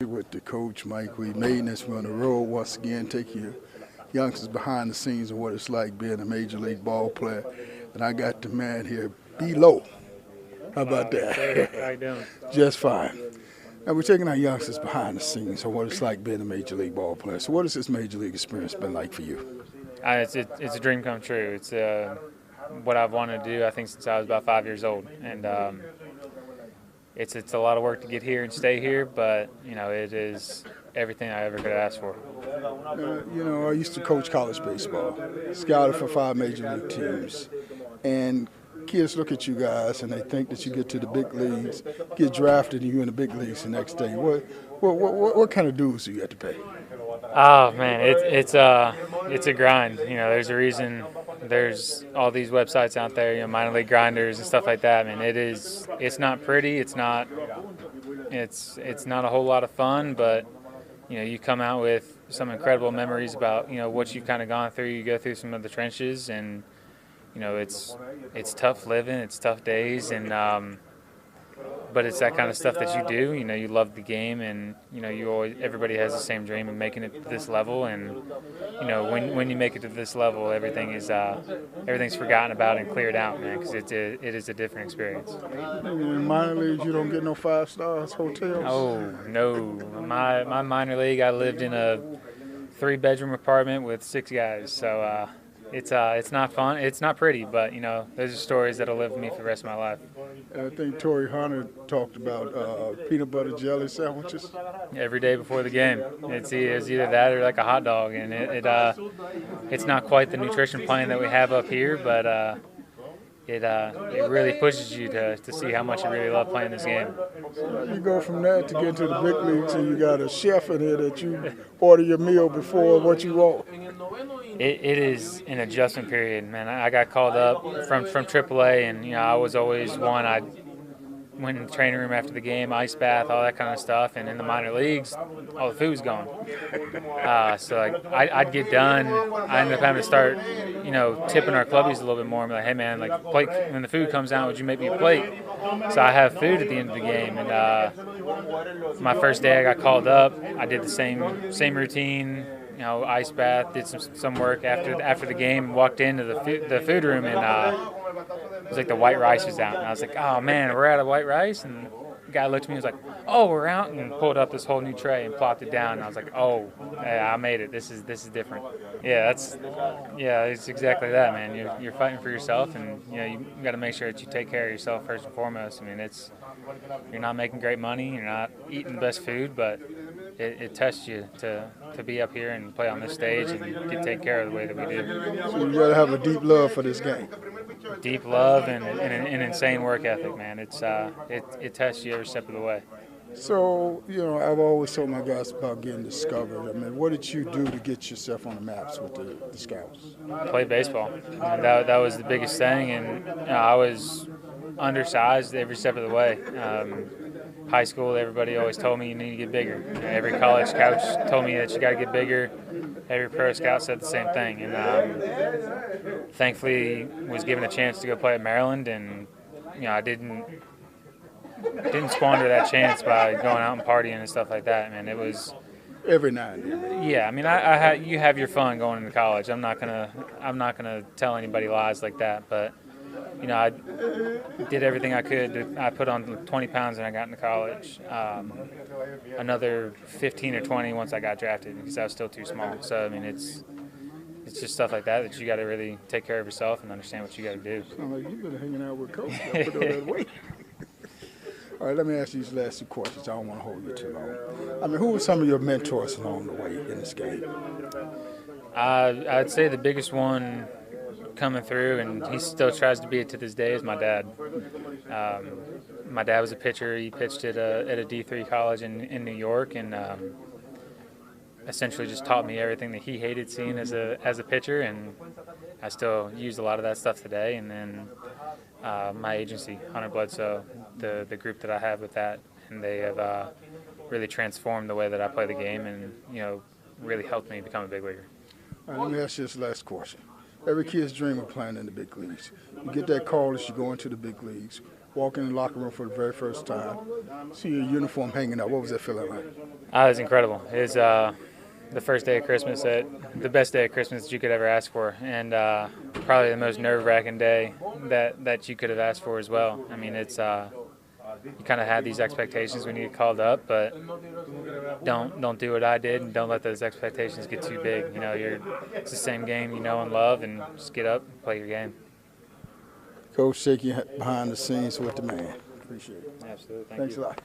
With the coach, Mike, we made this on the road once again, take your youngsters behind the scenes of what it's like being a major league ball player. And I got the man here, Lowe. How about that? How you doing? Just fine. Now we're taking our youngsters behind the scenes of what it's like being a major league ball player. So what has this major league experience been like for you? It's a dream come true. It's what I've wanted to do, I think, since I was about 5 years old. And it's a lot of work to get here and stay here, but, it is everything I ever could have asked for. I used to coach college baseball, scouted for 5 major league teams. And kids look at you guys and they think that you get to the big leagues, get drafted, and you're in the big leagues the next day. What kind of dues do you have to pay? Oh man, it's a grind. There's a reason. There's all these websites out there, minor league grinders and stuff like that. Man, it's not pretty. It's not a whole lot of fun, but you come out with some incredible memories about what you've kind of gone through. You go through some of the trenches, and it's tough living. It's tough days, and but it's that kind of stuff that you do. You love the game, and everybody has the same dream of making it to this level. And when you make it to this level, everything's forgotten about and cleared out, man, because it is a different experience. In minor leagues, you don't get no 5-star hotels. Oh no, my minor league, I lived in a 3-bedroom apartment with 6 guys, so. It's not fun. It's not pretty, but those are stories that'll live with me for the rest of my life. I think Torrey Hunter talked about peanut butter jelly sandwiches. Every day before the game, it's either that or like a hot dog, and it's not quite the nutrition plan that we have up here, but it really pushes you to see how much you really love playing this game. So you go from that to get to the big leagues, and you got a chef in here that you order your meal before what you want. It is an adjustment period, man. I got called up from AAA, and I was always one. I went in the training room after the game, ice bath, all that kind of stuff. And in the minor leagues, all the food's gone. So I'd get done. I ended up having to start, tipping our clubbies a little bit more. I'm like, hey man, plate, when the food comes out, would you make me a plate? So I have food at the end of the game. And my first day, I got called up. I did the same routine. Ice bath, did some work after the game, walked into the food room, and it was like the white rice was out. And I was like, oh man, we're out of white rice? And the guy looked at me and was like, oh, we're out, and pulled up this whole new tray and plopped it down. And I was like, oh, yeah, I made it. This is different. Yeah, it's exactly that, man. You're fighting for yourself, and you got to make sure that you take care of yourself first and foremost. I mean, you're not making great money, you're not eating the best food, but it tests you to be up here and play on this stage and get taken care of the way that we do. So you got to have a deep love for this game. Deep love and an insane work ethic, man. It tests you every step of the way. So, I've always told my guys about getting discovered. I mean, what did you do to get yourself on the maps with the scouts? Play baseball. That was the biggest thing, and I was undersized every step of the way. High school, everybody always told me you need to get bigger. Every college coach told me that you got to get bigger. Every pro scout said the same thing. And thankfully, was given a chance to go play at Maryland, and I didn't squander that chance by going out and partying and stuff like that. Man, it was every night. Yeah, I mean, you have your fun going into college. I'm not gonna tell anybody lies like that, but. I did everything I could. I put on 20 pounds when I got into college. Another 15 or 20 once I got drafted because I was still too small. So, I mean, it's just stuff like that you got to really take care of yourself and understand what you got to do. Sound like you've been hanging out with Coach. Put on that weight. All right, let me ask you these last 2 questions. I don't want to hold you too long. I mean, who were some of your mentors along the way in this game? I'd say the biggest one coming through, and he still tries to be it to this day, is my dad. My dad was a pitcher. He pitched at a D3 college in New York, and essentially just taught me everything that he hated seeing as a pitcher, and I still use a lot of that stuff today. And then my agency, Hunter Bledsoe, the group that I have with that, and they have really transformed the way that I play the game, and really helped me become a big leaguer. All right, let me ask you this last question. Every kid's dream of playing in the big leagues. You get that call as you go into the big leagues. walking in the locker room for the very first time, see your uniform hanging up. What was that feeling like? It was incredible. It was the first day of Christmas, the best day of Christmas that you could ever ask for, and probably the most nerve-wracking day that you could have asked for as well. I mean, it's you kind of had these expectations when you get called up, but don't do what I did, and don't let those expectations get too big. You know, it's the same game you know and love, and just get up and play your game. Coach, shake you behind the scenes with the man. Appreciate it. Absolutely. Thanks a lot.